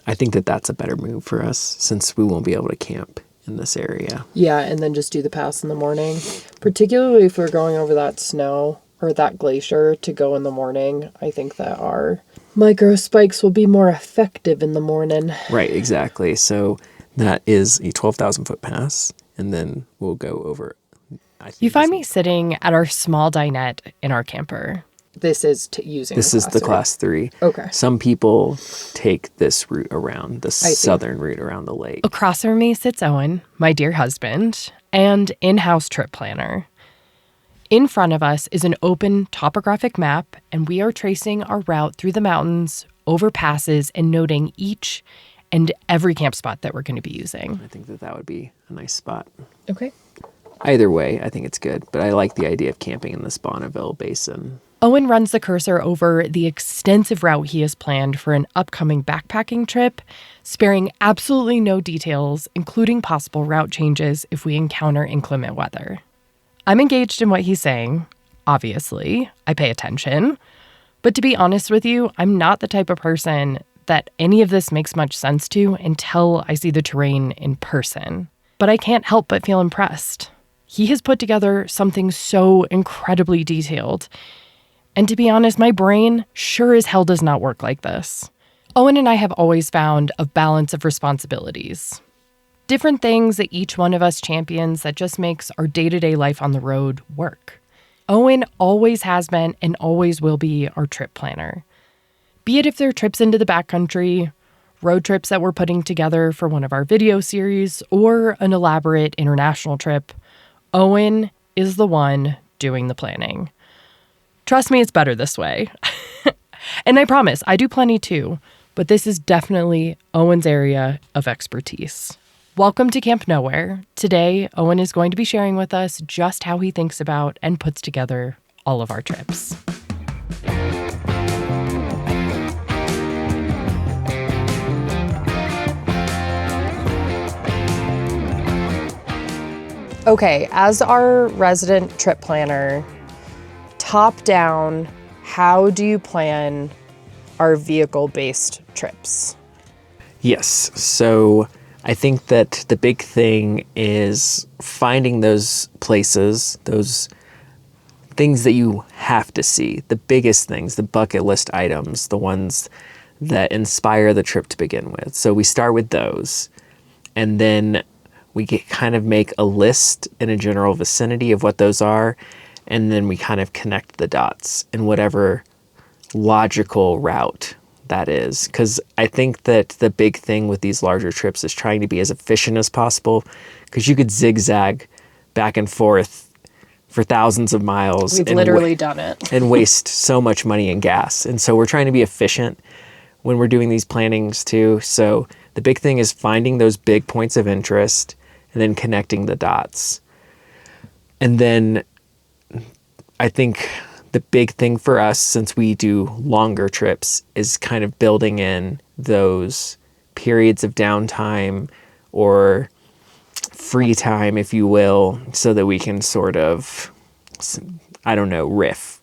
I think that that's a better move for us since we won't be able to camp in this area. Yeah, and then just do the pass in the morning. Particularly if we're going over that snow or that glacier to go in the morning, I think that our micro spikes will be more effective in the morning. Right, exactly. So that is a 12,000 foot pass, and then we'll go over. You find me sitting at our small dinette in our camper. This is using This is the class 3. Okay. Some people take this route around, the southern route around the lake. Across from me sits Owen, my dear husband, and in-house trip planner. In front of us is an open topographic map, and we are tracing our route through the mountains, over passes, and noting each and every camp spot that we're going to be using. I think that would be a nice spot. Okay. Either way, I think it's good, but I like the idea of camping in this Bonneville Basin. Owen runs the cursor over the extensive route he has planned for an upcoming backpacking trip, sparing absolutely no details, including possible route changes if we encounter inclement weather. I'm engaged in what he's saying. Obviously, I pay attention. But to be honest with you, I'm not the type of person that any of this makes much sense to until I see the terrain in person. But I can't help but feel impressed. He has put together something so incredibly detailed. And to be honest, my brain sure as hell does not work like this. Owen and I have always found a balance of responsibilities. Different things that each one of us champions that just makes our day-to-day life on the road work. Owen always has been and always will be our trip planner. Be it if they're trips into the backcountry, road trips that we're putting together for one of our video series, or an elaborate international trip, Owen is the one doing the planning. Trust me, it's better this way. And I promise, I do plenty too, but this is definitely Owen's area of expertise. Welcome to Camp Nowhere. Today, Owen is going to be sharing with us just how he thinks about and puts together all of our trips. Okay, as our resident trip planner, top down, how do you plan our vehicle-based trips? Yes, so I think that the big thing is finding those places, those things that you have to see, the biggest things, the bucket list items, the ones that inspire the trip to begin with. So we start with those, and then we kind of make a list in a general vicinity of what those are, and then we kind of connect the dots in whatever logical route that is. Because I think that the big thing with these larger trips is trying to be as efficient as possible, because you could zigzag back and forth for thousands of miles. We've literally done it. And waste so much money and gas. And so we're trying to be efficient when we're doing these plannings too. So the big thing is finding those big points of interest and then connecting the dots. And then I think the big thing for us, since we do longer trips, is kind of building in those periods of downtime or free time, if you will, so that we can sort of, I don't know, riff.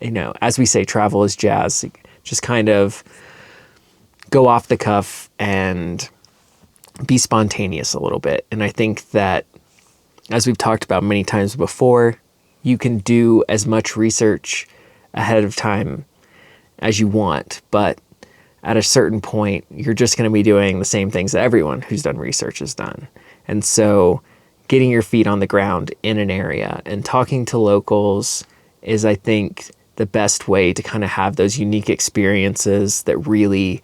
You know, as we say, travel is jazz. Just kind of go off the cuff and be spontaneous a little bit. And I think that, as we've talked about many times before, you can do as much research ahead of time as you want, but at a certain point, you're just going to be doing the same things that everyone who's done research has done. And so getting your feet on the ground in an area and talking to locals is, I think, the best way to kind of have those unique experiences that really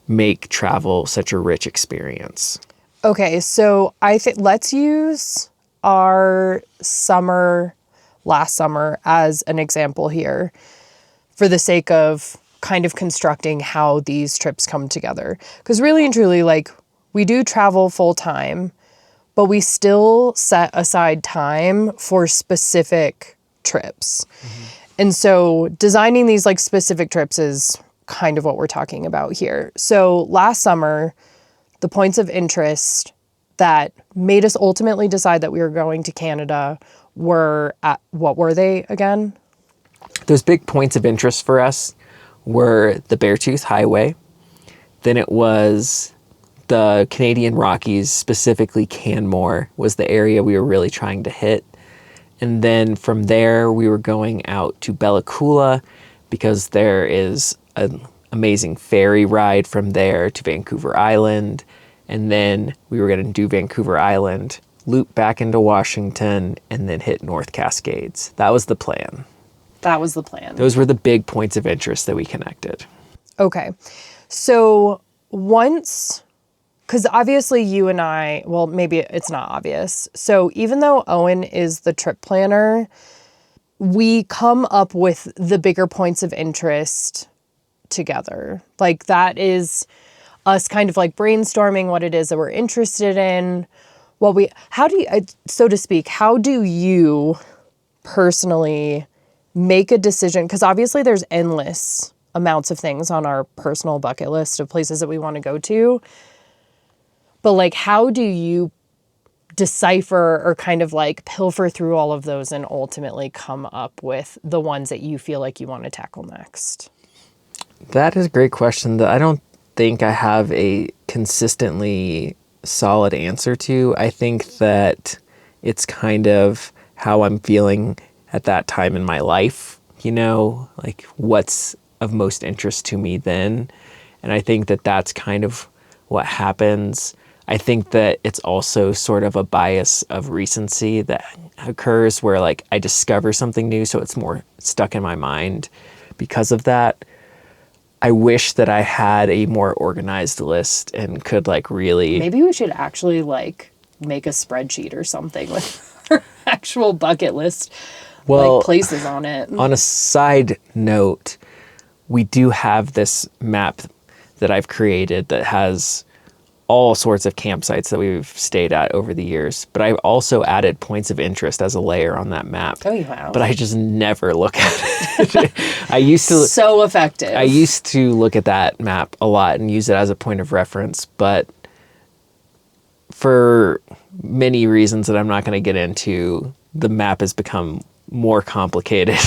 make travel such a rich experience. Okay, so I think let's use our last summer as an example here for the sake of kind of constructing how these trips come together. Because really and truly, like, we do travel full time, but we still set aside time for specific trips. Mm-hmm. And so designing these like specific trips is kind of what we're talking about here. So last summer, the points of interest that made us ultimately decide that we were going to Canada were at, what were they again? Those big points of interest for us were the Beartooth Highway Then it was the Canadian Rockies, specifically Canmore, was the area we were really trying to hit. And then from there, we were going out to Bella Coola because there is an amazing ferry ride from there to Vancouver Island. And then we were going to do Vancouver Island, loop back into Washington, and then hit North Cascades. That was the plan. That was the plan. Those were the big points of interest that we connected. Okay. So once, because obviously you and I, well, maybe it's not obvious. So even though Owen is the trip planner, we come up with the bigger points of interest together. Like that is us kind of like brainstorming what it is that we're interested in. How do you, so to speak, how do you personally make a decision? Because obviously there's endless amounts of things on our personal bucket list of places that we want to go to. But like, how do you decipher or kind of like pilfer through all of those and ultimately come up with the ones that you feel like you want to tackle next? That is a great question that I don't think I have a consistently solid answer to. I think that it's kind of how I'm feeling at that time in my life, you know, like what's of most interest to me then. And I think that that's kind of what happens. I think that it's also sort of a bias of recency that occurs where like I discover something new, so it's more stuck in my mind because of that. I wish that I had a more organized list and could like really... Maybe we should actually like make a spreadsheet or something with our actual bucket list, like places on it. On a side note, we do have this map that I've created that has all sorts of campsites that we've stayed at over the years. But I've also added points of interest as a layer on that map. Oh, you have? But I just never look at it. I used to... So effective. I used to look at that map a lot and use it as a point of reference. But for many reasons that I'm not going to get into, the map has become more complicated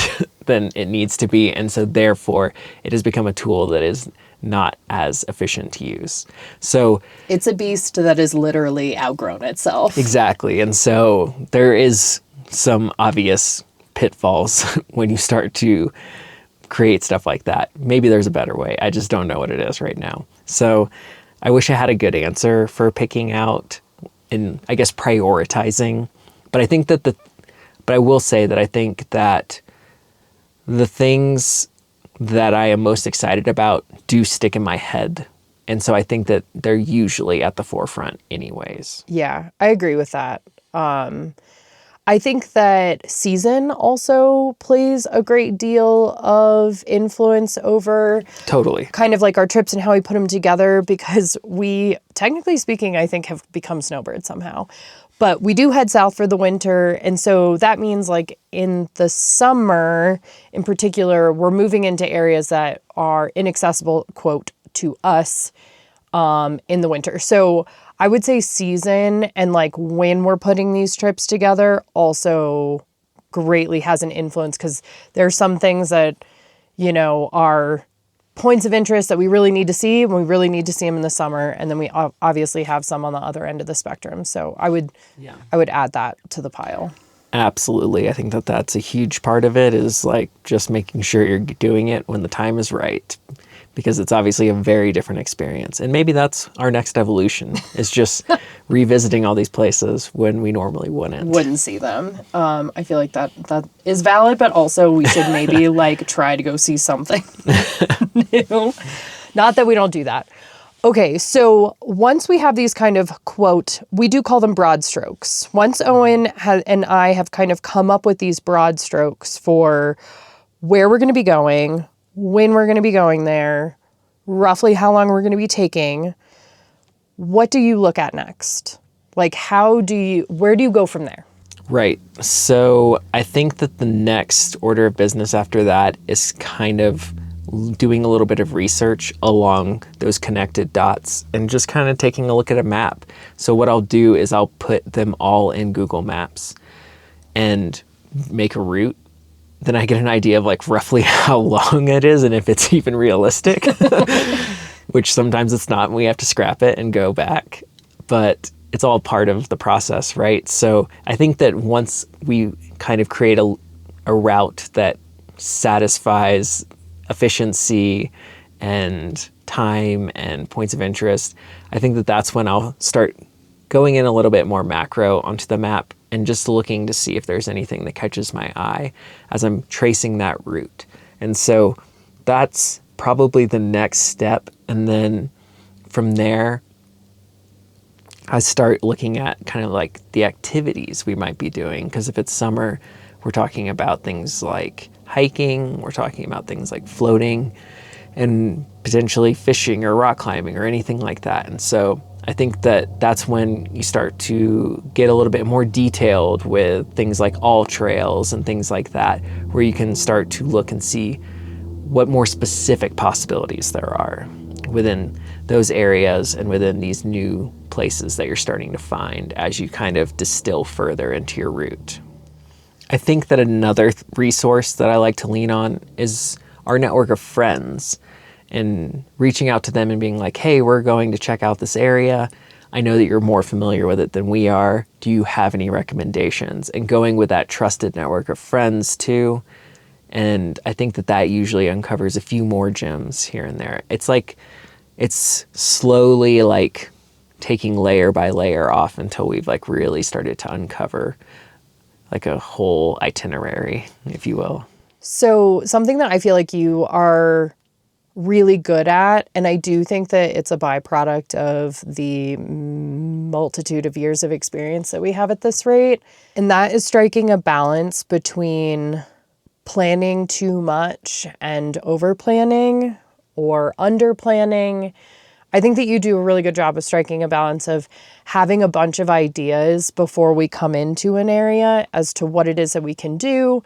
than it needs to be. And so therefore, it has become a tool that is not as efficient to use. So it's a beast that has literally outgrown itself. Exactly. And so there is some obvious pitfalls when you start to create stuff like that. Maybe there's a better way. I just don't know what it is right now. So I wish I had a good answer for picking out and I guess prioritizing. But I think that but I will say that I think that the things that I am most excited about do stick in my head. And so I think that they're usually at the forefront anyways. Yeah, I agree with that. I think that season also plays a great deal of influence over totally kind of like our trips and how we put them together, because we, technically speaking, I think have become snowbirds somehow. But we do head south for the winter. And so that means like in the summer in particular, we're moving into areas that are inaccessible, quote, to us in the winter. So I would say season and like when we're putting these trips together also greatly has an influence, because there's some things that, you know, are points of interest that we really need to see, and we really need to see them in the summer. And then we obviously have some on the other end of the spectrum. So I would add that to the pile. Absolutely. I think that that's a huge part of it, is like just making sure you're doing it when the time is right, because it's obviously a very different experience. And maybe that's our next evolution, is just revisiting all these places when we normally wouldn't see them. I feel like that is valid, but also we should maybe like try to go see something new. Not that we don't do that. Okay, so once we have these kind of, quote, we do call them broad strokes. Once Owen and I have kind of come up with these broad strokes for where we're going to be going, when we're going to be going there, roughly how long we're going to be taking, what do you look at next? Like, where do you go from there? Right. So I think that the next order of business after that is kind of doing a little bit of research along those connected dots and just kind of taking a look at a map. So what I'll do is I'll put them all in Google Maps and make a route. Then I get an idea of like roughly how long it is and if it's even realistic. which sometimes it's not, and we have to scrap it and go back. But it's all part of the process, right? So I think that once we kind of create a route that satisfies efficiency and time and points of interest, I think that that's when I'll start going in a little bit more macro onto the map and just looking to see if there's anything that catches my eye as I'm tracing that route. And so that's probably the next step. And then from there, I start looking at kind of like the activities we might be doing. Because if it's summer, we're talking about things like hiking, we're talking about things like floating, and potentially fishing or rock climbing or anything like that. And so I think that that's when you start to get a little bit more detailed with things like all trails and things like that, where you can start to look and see what more specific possibilities there are within those areas and within these new places that you're starting to find as you kind of distill further into your route. I think that another resource that I like to lean on is our network of friends, and reaching out to them and being like, hey, we're going to check out this area. I know that you're more familiar with it than we are. Do you have any recommendations? And going with that trusted network of friends too. And I think that that usually uncovers a few more gems here and there. It's like, it's slowly like taking layer by layer off until we've like really started to uncover like a whole itinerary, if you will. So something that I feel like you are really good at, and I do think that it's a byproduct of the multitude of years of experience that we have at this rate, and that is striking a balance between planning too much and over planning or under planning. I think that you do a really good job of striking a balance of having a bunch of ideas before we come into an area as to what it is that we can do.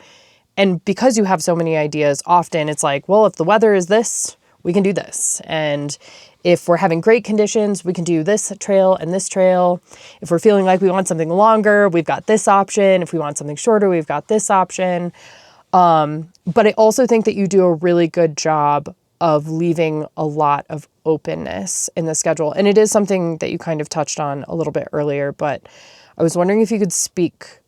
And because you have so many ideas, often it's like, well, if the weather is this, we can do this. And if we're having great conditions, we can do this trail and this trail. If we're feeling like we want something longer, we've got this option. If we want something shorter, we've got this option. But I also think that you do a really good job of leaving a lot of openness in the schedule. And it is something that you kind of touched on a little bit earlier, but I was wondering if you could speak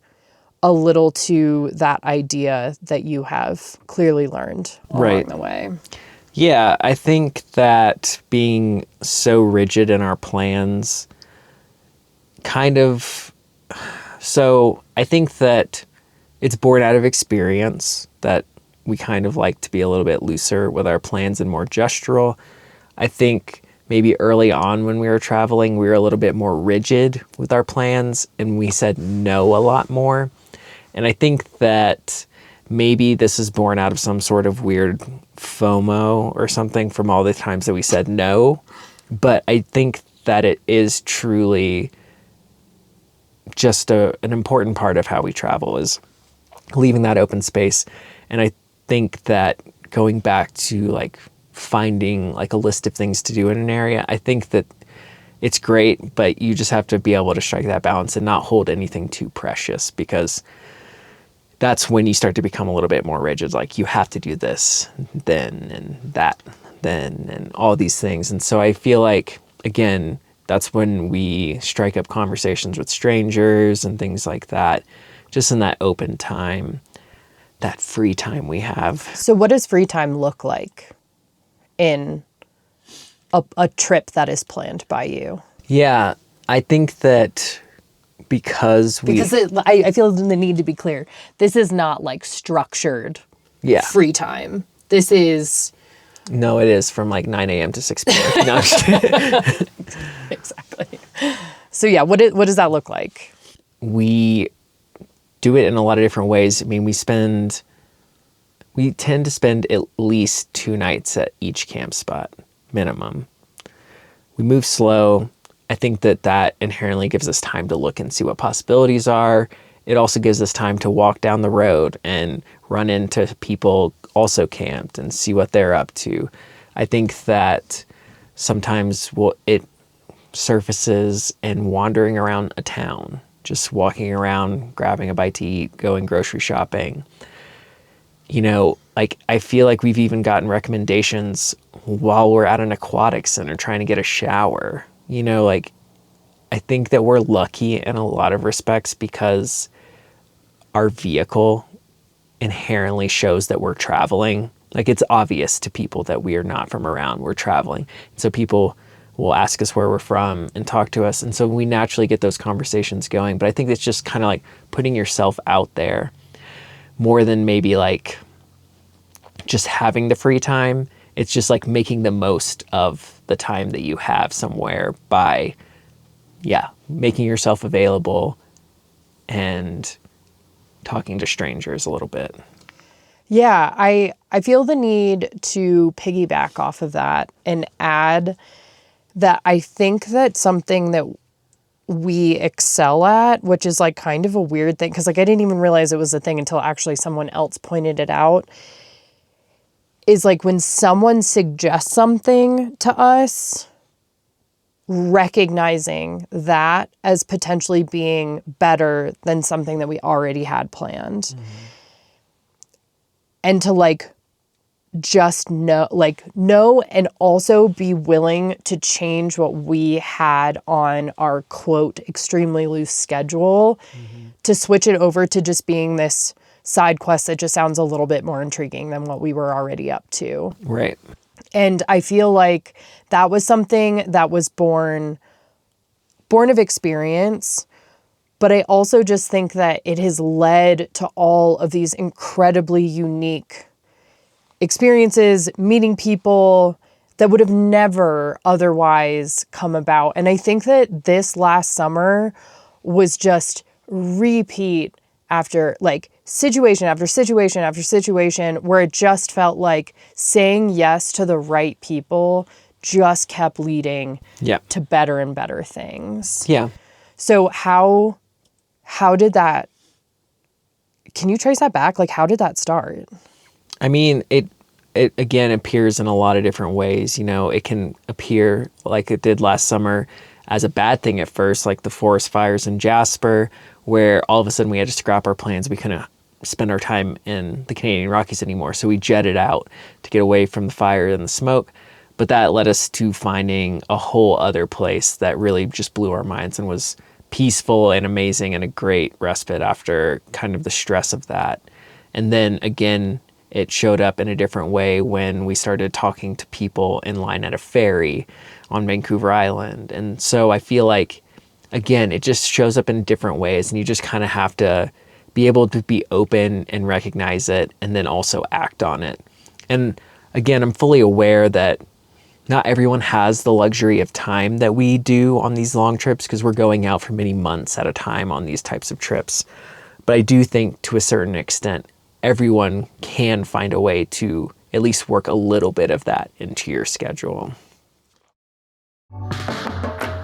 a little to that idea that you have clearly learned along the way. Yeah, I think that being so rigid in our plans so I think that it's born out of experience that we kind of like to be a little bit looser with our plans and more gestural. I think maybe early on when we were traveling, we were a little bit more rigid with our plans and we said no a lot more. And I think that maybe this is born out of some sort of weird FOMO or something from all the times that we said no. But I think that it is truly just an important part of how we travel is leaving that open space. And I think that going back to like finding like a list of things to do in an area, I think that it's great, but you just have to be able to strike that balance and not hold anything too precious, because that's when you start to become a little bit more rigid. Like you have to do this, then, and that, then, and all these things. And so I feel like, again, that's when we strike up conversations with strangers and things like that, just in that open time, that free time we have. So what does free time look like in a trip that is planned by you? Yeah, I think that because I feel the need to be clear. This is not like structured free time. This is... No, it is from like 9 a.m. to 6 p.m. No, I'm just kidding. Exactly. So yeah, what does that look like? We do it in a lot of different ways. I mean, we tend to spend at least 2 nights at each camp spot, minimum. We move slow. I think that inherently gives us time to look and see what possibilities are. It also gives us time to walk down the road and run into people also camped and see what they're up to. I think that sometimes it surfaces in wandering around a town, just walking around, grabbing a bite to eat, going grocery shopping. like I feel like we've even gotten recommendations while we're at an aquatic center trying to get a shower. Like I think that we're lucky in a lot of respects because our vehicle inherently shows that we're traveling. Like it's obvious to people that we are not from around, we're traveling. So people will ask us where we're from and talk to us. And so we naturally get those conversations going. But I think it's just kind of like putting yourself out there more than maybe like just having the free time. It's just like making the most of the time that you have somewhere by, making yourself available and talking to strangers a little bit. Yeah, I feel the need to piggyback off of that and add that I think that something that we excel at, which is like kind of a weird thing, because like I didn't even realize it was a thing until actually someone else pointed it out, is like when someone suggests something to us, recognizing that as potentially being better than something that we already had planned. Mm-hmm. And to like just know and also be willing to change what we had on our quote extremely loose schedule to switch it over to just being this side quest that just sounds a little bit more intriguing than what we were already up to. Right. And I feel like that was something that was born of experience. But I also just think that it has led to all of these incredibly unique experiences, meeting people that would have never otherwise come about. And I think that this last summer was just repeat after like situation after situation after situation where it just felt like saying yes to the right people just kept leading to better and better things. Yeah. So how did that, can you trace that back? Like, how did that start? I mean, it again appears in a lot of different ways. It can appear like it did last summer as a bad thing at first, like the forest fires in Jasper, where all of a sudden we had to scrap our plans. We couldn't spend our time in the Canadian Rockies anymore. So we jetted out to get away from the fire and the smoke. But that led us to finding a whole other place that really just blew our minds and was peaceful and amazing and a great respite after kind of the stress of that. And then again, it showed up in a different way when we started talking to people in line at a ferry on Vancouver Island. And so I feel like, again, it just shows up in different ways and you just kind of have to be able to be open and recognize it and then also act on it. And again, I'm fully aware that not everyone has the luxury of time that we do on these long trips because we're going out for many months at a time on these types of trips. But I do think to a certain extent, everyone can find a way to at least work a little bit of that into your schedule.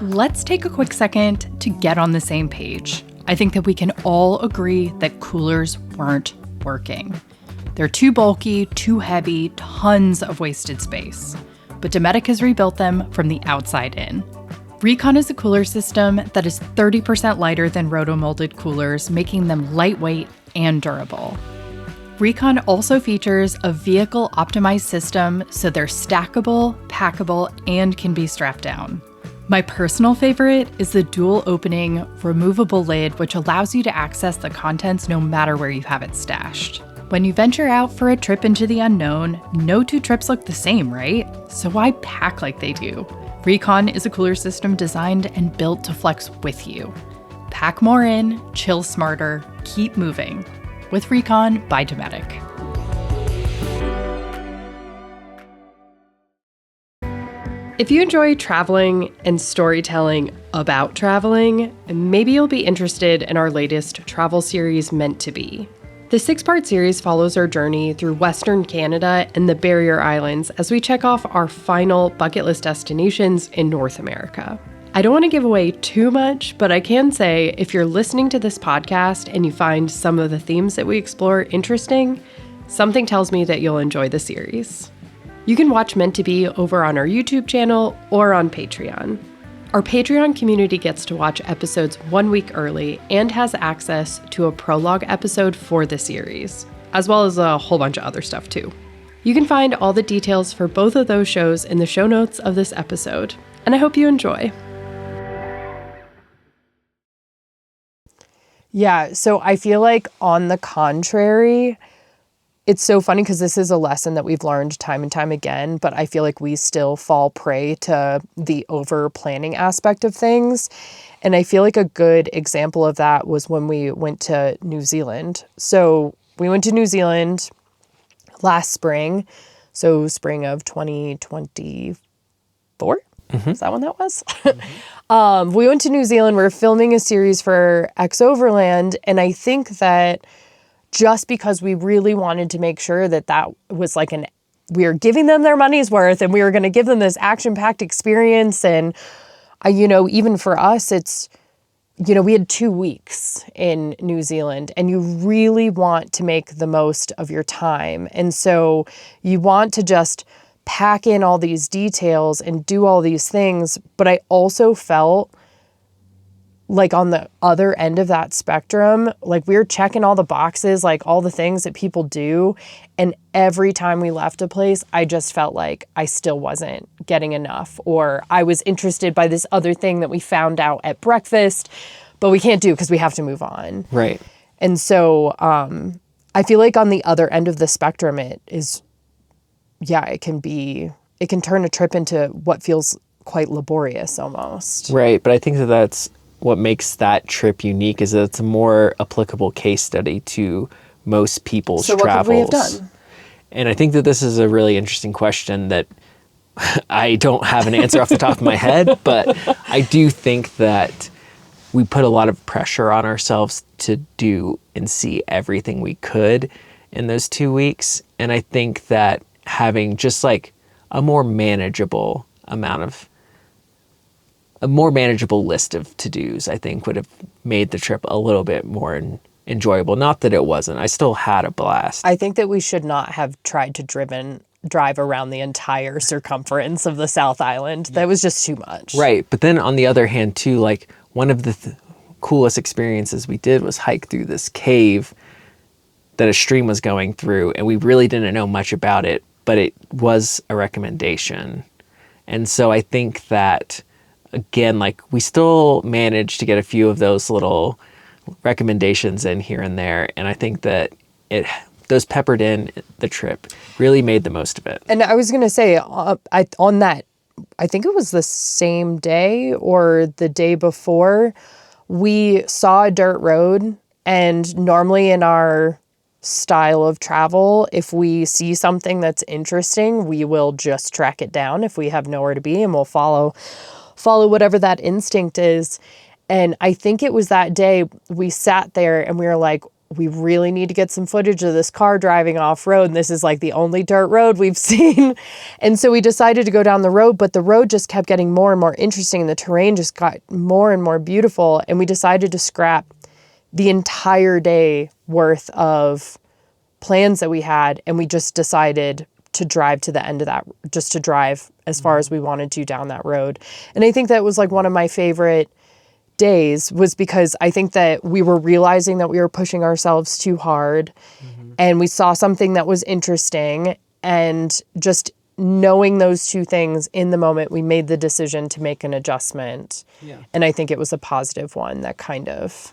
Let's take a quick second to get on the same page. I think that we can all agree that coolers weren't working. They're too bulky, too heavy, tons of wasted space. But Dometic has rebuilt them from the outside in. Recon is a cooler system that is 30% lighter than roto-molded coolers, making them lightweight and durable. Recon also features a vehicle-optimized system, so they're stackable, packable, and can be strapped down. My personal favorite is the dual-opening, removable lid, which allows you to access the contents no matter where you have it stashed. When you venture out for a trip into the unknown, no two trips look the same, right? So why pack like they do? Recon is a cooler system designed and built to flex with you. Pack more in, chill smarter, keep moving. With Recon by Dometic. If you enjoy traveling and storytelling about traveling, maybe you'll be interested in our latest travel series, Meant to Be. The 6-part series follows our journey through Western Canada and the Barrier Islands as we check off our final bucket list destinations in North America. I don't want to give away too much, but I can say if you're listening to this podcast and you find some of the themes that we explore interesting, something tells me that you'll enjoy the series. You can watch Meant to Be over on our YouTube channel or on Patreon. Our Patreon community gets to watch episodes 1 week early and has access to a prologue episode for the series. as well as a whole bunch of other stuff too. You can find all the details for both of those shows in the show notes of this episode, and I hope you enjoy. Yeah, so I feel like on the contrary, it's so funny because this is a lesson that we've learned time and time again, but I feel like we still fall prey to the over planning aspect of things. And I feel like a good example of that was when we went to New Zealand. So we went to New Zealand last spring, so spring of 2024. Is that when that was? We went to New Zealand. We were filming a series for X Overland, and I think that just because we really wanted to make sure that that was like we were giving them their money's worth and we were going to give them this action-packed experience. And, even for us, it's, we had 2 weeks in New Zealand and you really want to make the most of your time. And so you want to just pack in all these details and do all these things. But I also felt like on the other end of that spectrum, like we were checking all the boxes, like all the things that people do. And every time we left a place, I just felt like I still wasn't getting enough, or I was interested by this other thing that we found out at breakfast, but we can't do because we have to move on. Right. And so I feel like on the other end of the spectrum, it can turn a trip into what feels quite laborious almost. Right. But I think that's what makes that trip unique, is that it's a more applicable case study to most people's travels. So what could we have done? And I think that this is a really interesting question that I don't have an answer off the top of my head, but I do think that we put a lot of pressure on ourselves to do and see everything we could in those 2 weeks. And I think that having just like a more manageable list of to-dos, I think would have made the trip a little bit more enjoyable. Not that it wasn't. I still had a blast. I think that we should not have tried to drive around the entire circumference of the South Island. That was just too much. Right. But then on the other hand too, like one of the coolest experiences we did was hike through this cave that a stream was going through, and we really didn't know much about it, but it was a recommendation. And so I think that, again, like we still managed to get a few of those little recommendations in here and there. And I think that those peppered in the trip really made the most of it. And I was going to say on that, I think it was the same day or the day before, we saw a dirt road. And normally in our style of travel, if we see something that's interesting, we will just track it down if we have nowhere to be, and we'll follow whatever that instinct is. And I think it was that day we sat there and we were like, we really need to get some footage of this car driving off road. And this is like the only dirt road we've seen. And so we decided to go down the road, but the road just kept getting more and more interesting and the terrain just got more and more beautiful. And we decided to scrap the entire day worth of plans that we had. And we just decided to drive to the end of that, just to drive as far as we wanted to down that road. And I think that was like one of my favorite days, was because I think that we were realizing that we were pushing ourselves too hard, and we saw something that was interesting, and just knowing those two things in the moment, we made the decision to make an adjustment. Yeah. And I think it was a positive one that kind of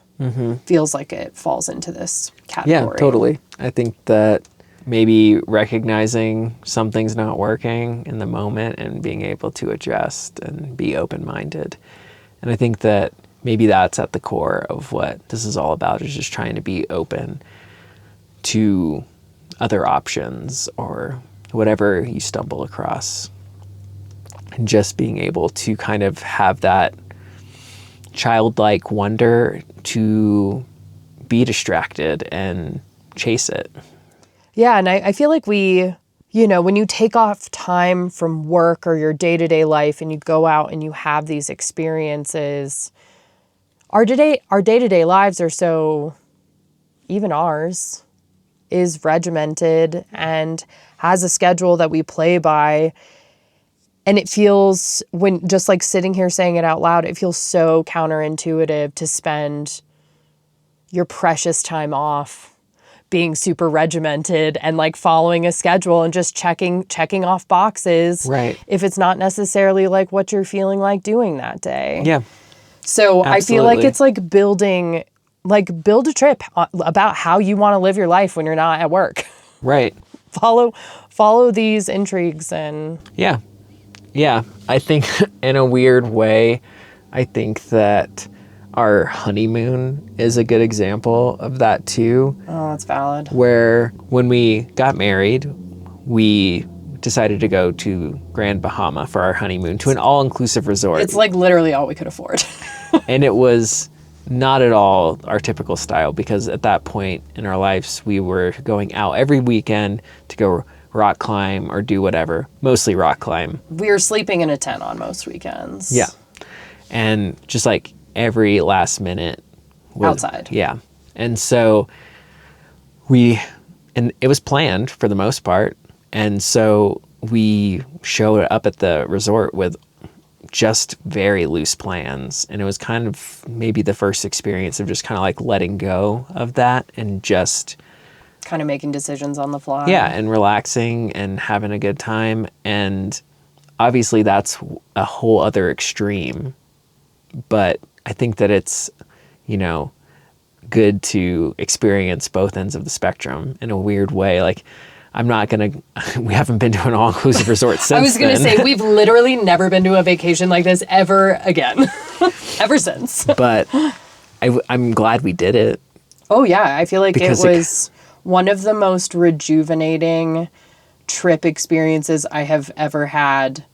feels like it falls into this category. Yeah, totally. I think that maybe recognizing something's not working in the moment and being able to adjust and be open-minded. And I think that maybe that's at the core of what this is all about, is just trying to be open to other options or whatever you stumble across. And just being able to kind of have that childlike wonder to be distracted and chase it. Yeah, and I feel like when you take off time from work or your day-to-day life and you go out and you have these experiences, our day-to-day lives are so, even ours, is regimented and has a schedule that we play by. And it feels, when just like sitting here saying it out loud, it feels so counterintuitive to spend your precious time off being super regimented and like following a schedule and just checking off boxes. Right. If it's not necessarily like what you're feeling like doing that day. Yeah. So I feel like Absolutely. it's like build a trip about how you want to live your life when you're not at work. Right. Follow these intrigues and Yeah. Yeah. I think in a weird way, I think that our honeymoon is a good example of that too. oh, that's valid. Where when we got married, we decided to go to Grand Bahama for our honeymoon to an all-inclusive resort. It's like literally all we could afford. And it was not at all our typical style because at that point in our lives, we were going out every weekend to go rock climb or do whatever, mostly rock climb. We were sleeping in a tent on most weekends. Yeah. And just like every last minute Outside. Yeah. And so and it was planned for the most part. And so we showed up at the resort with just very loose plans. And it was kind of maybe the first experience of just kind of like letting go of that and just Kind of making decisions on the fly. yeah, and relaxing and having a good time. And obviously that's a whole other extreme. But I think that it's, good to experience both ends of the spectrum in a weird way. Like, we haven't been to an all-inclusive resort since I was going to then. say, we've literally never been to a vacation like this ever again. Ever since. But I'm glad we did it. Oh, yeah. I feel like Because it was one of the most rejuvenating trip experiences I have ever had,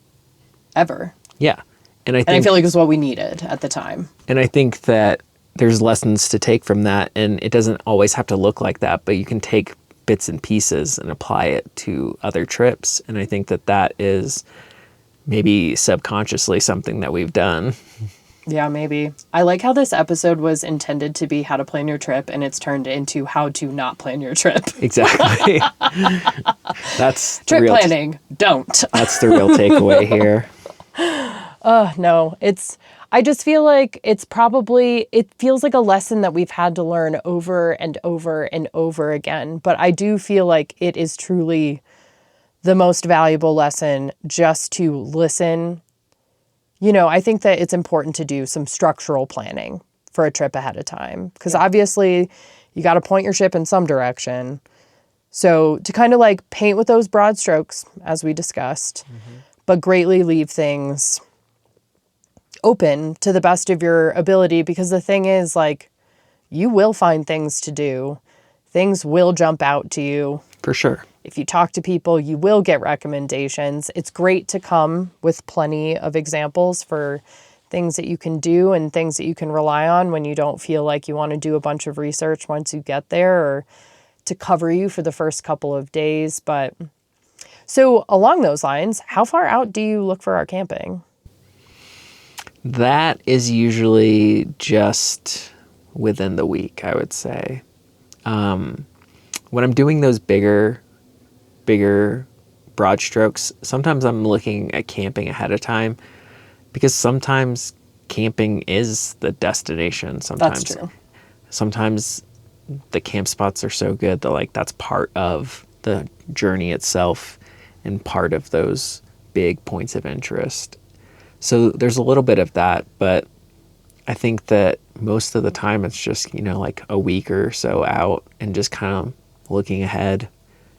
ever. Yeah. And I feel like it was what we needed at the time. And I think that there's lessons to take from that. And it doesn't always have to look like that, but you can take bits and pieces and apply it to other trips. And I think that is maybe subconsciously something that we've done. Yeah, maybe. I like how this episode was intended to be how to plan your trip, and it's turned into how to not plan your trip. Exactly. That's Trip the real planning, don't. That's the real takeaway here. No, I just feel like it feels like a lesson that we've had to learn over and over and over again. But I do feel like it is truly the most valuable lesson just to listen. I think that it's important to do some structural planning for a trip ahead of time because obviously you got to point your ship in some direction. So to kind of like paint with those broad strokes, as we discussed, but greatly leave things open to the best of your ability, because the thing is, like, you will find things to do. Things will jump out to you. For sure. If you talk to people, you will get recommendations. It's great to come with plenty of examples for things that you can do and things that you can rely on when you don't feel like you want to do a bunch of research once you get there, or to cover you for the first couple of days. But so along those lines, how far out do you look for our camping? That is usually just within the week, I would say. When I'm doing those bigger broad strokes, sometimes I'm looking at camping ahead of time, because sometimes camping is the destination. Sometimes, That's true. Sometimes the camp spots are so good that like that's part of the journey itself and part of those big points of interest. So there's a little bit of that, but I think that most of the time it's just, like a week or so out and just kind of looking ahead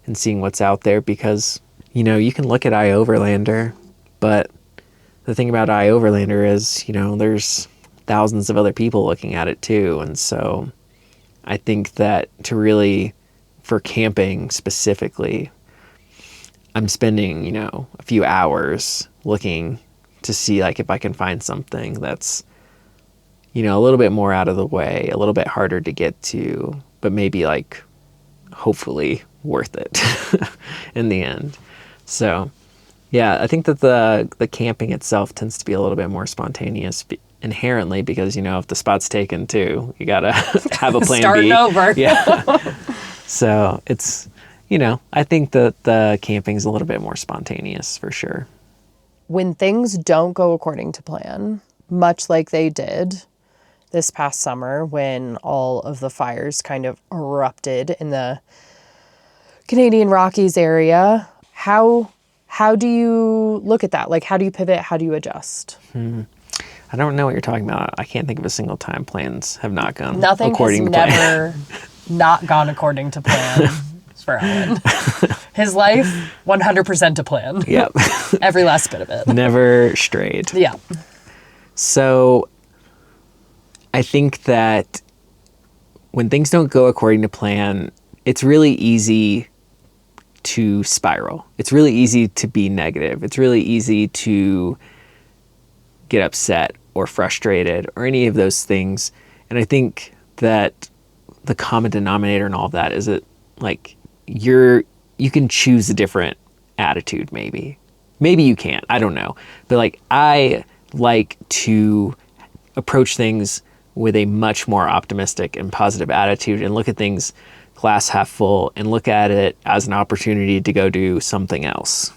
and seeing what's out there, because, you can look at iOverlander, but the thing about iOverlander is, there's thousands of other people looking at it too. And so I think that for camping specifically, I'm spending, a few hours looking to see like if I can find something that's, a little bit more out of the way, a little bit harder to get to, but maybe like hopefully worth it in the end. So yeah, I think that the camping itself tends to be a little bit more spontaneous inherently, because, if the spot's taken too, you gotta have a plan Starting B. over. Yeah. So it's, I think that the camping's a little bit more spontaneous for sure. When things don't go according to plan, much like they did, this past summer when all of the fires kind of erupted in the Canadian Rockies area. How do you look at that? Like, how do you pivot? How do you adjust? I don't know what you're talking about. I can't think of a single time plans have not gone Nothing according has to plan. never not gone according to plan for Owen. His life, 100% to plan. Yep. Every last bit of it. Never strayed. Yeah. So I think that when things don't go according to plan, it's really easy to spiral. It's really easy to be negative. It's really easy to get upset or frustrated or any of those things. And I think that the common denominator in all of that is that like you can choose a different attitude maybe. Maybe you can't. I don't know. But like I like to approach things with a much more optimistic and positive attitude and look at things glass half full and look at it as an opportunity to go do something else.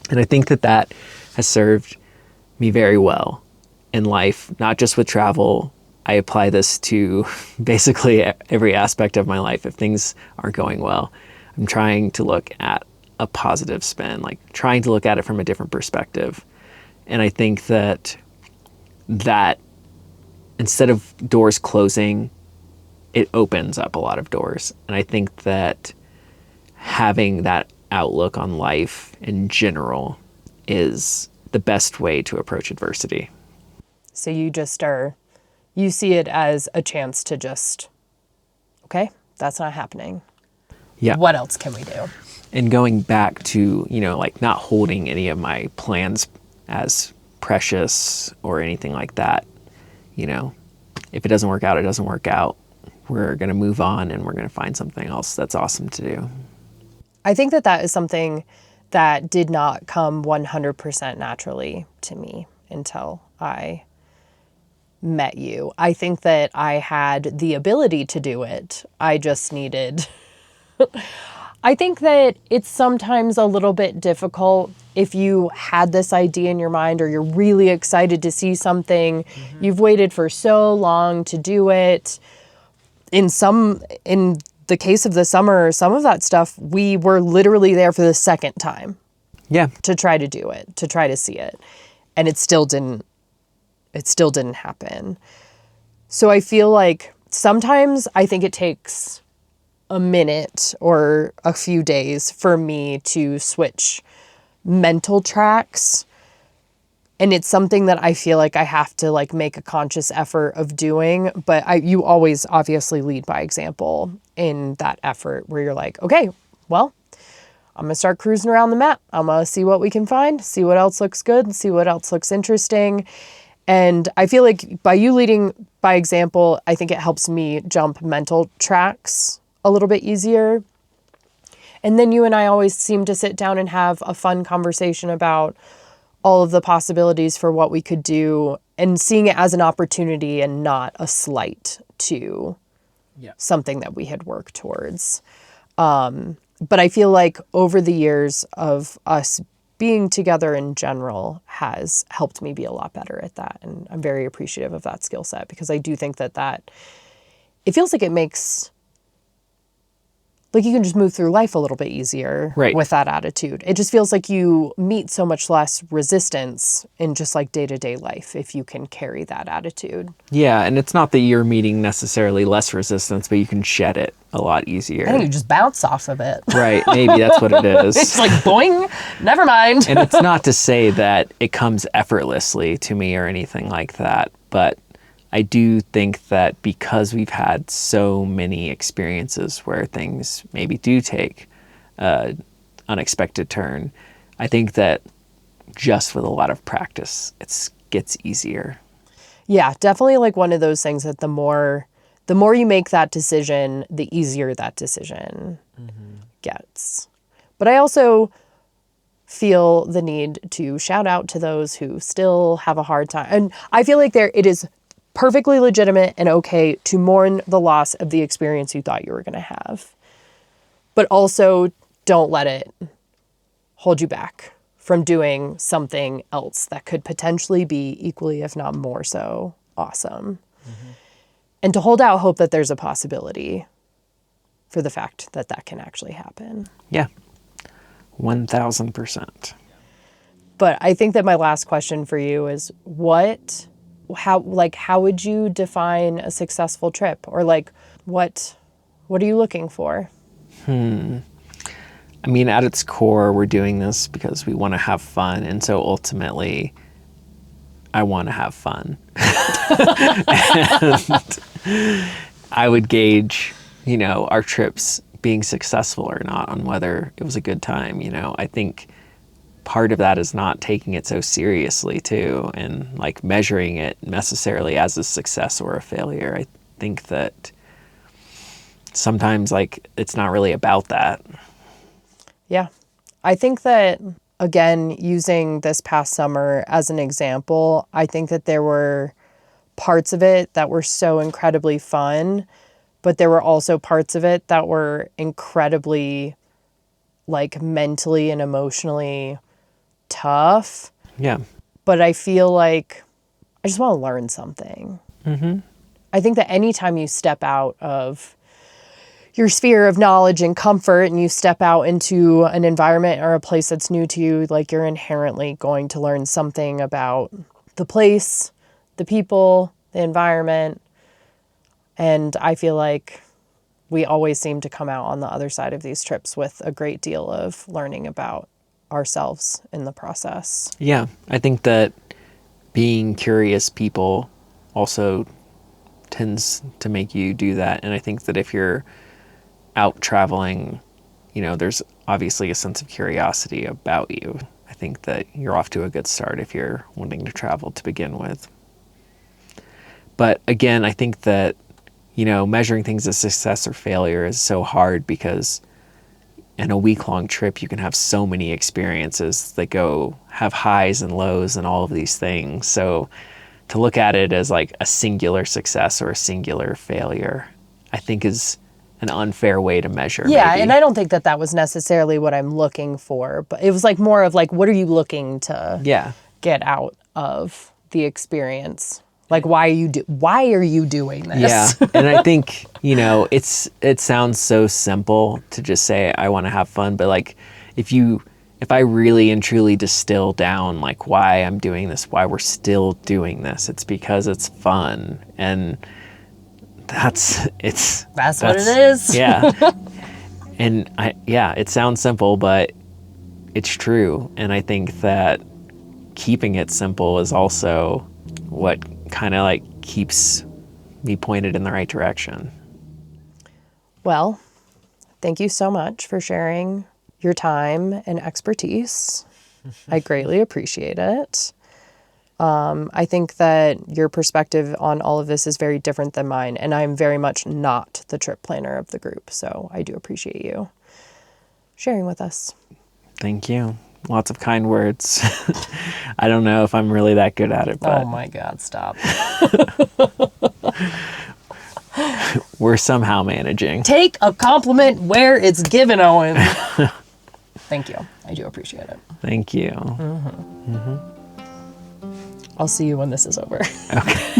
And I think that that has served me very well in life, not just with travel. I apply this to basically every aspect of my life. If things aren't going well, I'm trying to look at a positive spin, like trying to look at it from a different perspective. And I think that instead of doors closing, it opens up a lot of doors. And I think that having that outlook on life in general is the best way to approach adversity. So you see it as a chance to just, okay, that's not happening. Yeah. What else can we do? And going back to, like not holding any of my plans as precious or anything like that. If it doesn't work out, it doesn't work out. We're going to move on and we're going to find something else that's awesome to do. I think that is something that did not come 100% naturally to me until I met you. I think that I had the ability to do it. I just needed... I think that it's sometimes a little bit difficult if you had this idea in your mind or you're really excited to see something. Mm-hmm. You've waited for so long to do it. In the case of the summer, some of that stuff, we were literally there for the second time. Yeah. To try to do it, to try to see it. And it still didn't happen. So I feel like sometimes I think it takes a minute or a few days for me to switch mental tracks. And it's something that I feel like I have to like make a conscious effort of doing. But you always obviously lead by example in that effort where you're like, okay, well, I'm going to start cruising around the map. I'm going to see what we can find, see what else looks good, see what else looks interesting. And I feel like by you leading by example, I think it helps me jump mental tracks a little bit easier. And then you and I always seem to sit down and have a fun conversation about all of the possibilities for what we could do and seeing it as an opportunity and not a slight to something that we had worked towards. But I feel like over the years of us being together in general has helped me be a lot better at that. And I'm very appreciative of that skill set because I do think that it feels like it makes... like you can just move through life a little bit easier with that attitude. It just feels like you meet so much less resistance in just like day-to-day life if you can carry that attitude. Yeah, and it's not that you're meeting necessarily less resistance, but you can shed it a lot easier. I think you just bounce off of it. Right, maybe that's what it is. It's like, boing, never mind. And it's not to say that it comes effortlessly to me or anything like that, but I do think that because we've had so many experiences where things maybe do take an unexpected turn, I think that just with a lot of practice, it gets easier. Yeah, definitely like one of those things that the more you make that decision, the easier that decision gets. But I also feel the need to shout out to those who still have a hard time. And I feel like it is perfectly legitimate and okay to mourn the loss of the experience you thought you were going to have. But also don't let it hold you back from doing something else that could potentially be equally, if not more so, awesome. And to hold out hope that there's a possibility for the fact that that can actually happen. Yeah. 1,000%. But I think that my last question for you is how would you define a successful trip? Or like, what are you looking for? I mean, at its core, we're doing this because we want to have fun. And so ultimately, I want to have fun. And I would gauge, our trips being successful or not on whether it was a good time. I think part of that is not taking it so seriously too, and like measuring it necessarily as a success or a failure. I think that sometimes like it's not really about that. Yeah. I think that, again, using this past summer as an example, I think that there were parts of it that were so incredibly fun, but there were also parts of it that were incredibly like mentally and emotionally tough. Yeah. But I feel like I just want to learn something. I think that anytime you step out of your sphere of knowledge and comfort and you step out into an environment or a place that's new to you, like you're inherently going to learn something about the place, the people, the environment. And I feel like we always seem to come out on the other side of these trips with a great deal of learning about ourselves in the process. Yeah. I think that being curious people also tends to make you do that. And I think that if you're out traveling, there's obviously a sense of curiosity about you. I think that you're off to a good start if you're wanting to travel to begin with. But again, I think that, measuring things as success or failure is so hard because in a week-long trip, you can have so many experiences that have highs and lows and all of these things. So to look at it as like a singular success or a singular failure, I think is an unfair way to measure. Yeah, maybe. and I don't think that that was necessarily what I'm looking for, but it was like more of like, what are you looking to get out of the experience? Like, why are you doing this? Yeah, and I think, it sounds so simple to just say, I want to have fun, but like, if I really and truly distill down like why I'm doing this, why we're still doing this, it's because it's fun. And that's what it is. Yeah. And it sounds simple, but it's true. And I think that keeping it simple is also what kind of like keeps me pointed in the right direction. Well, thank you so much for sharing your time and expertise. I greatly appreciate it. I think that your perspective on all of this is very different than mine, and I'm very much not the trip planner of the group, so I do appreciate you sharing with us. Thank you. Lots of kind words. I don't know if I'm really that good at it, but oh my God, stop. we're somehow managing. Take a compliment where it's given, Owen. Thank you. I do appreciate it. Thank you. I'll see you when this is over. Okay.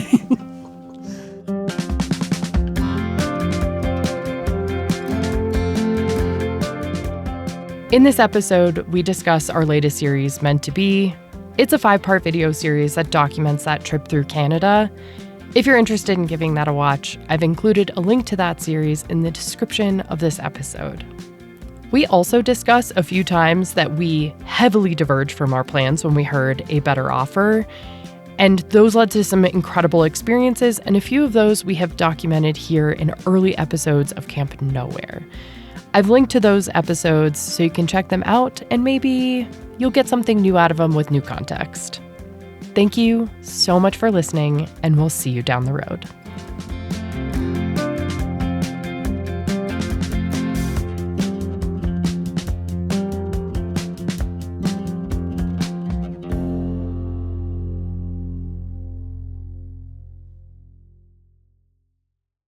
In this episode, we discuss our latest series, Meant to Be. It's a 5-part video series that documents that trip through Canada. If you're interested in giving that a watch, I've included a link to that series in the description of this episode. We also discuss a few times that we heavily diverged from our plans when we heard a better offer, and those led to some incredible experiences, and a few of those we have documented here in early episodes of Camp Nowhere. I've linked to those episodes so you can check them out, and maybe you'll get something new out of them with new context. Thank you so much for listening, and we'll see you down the road.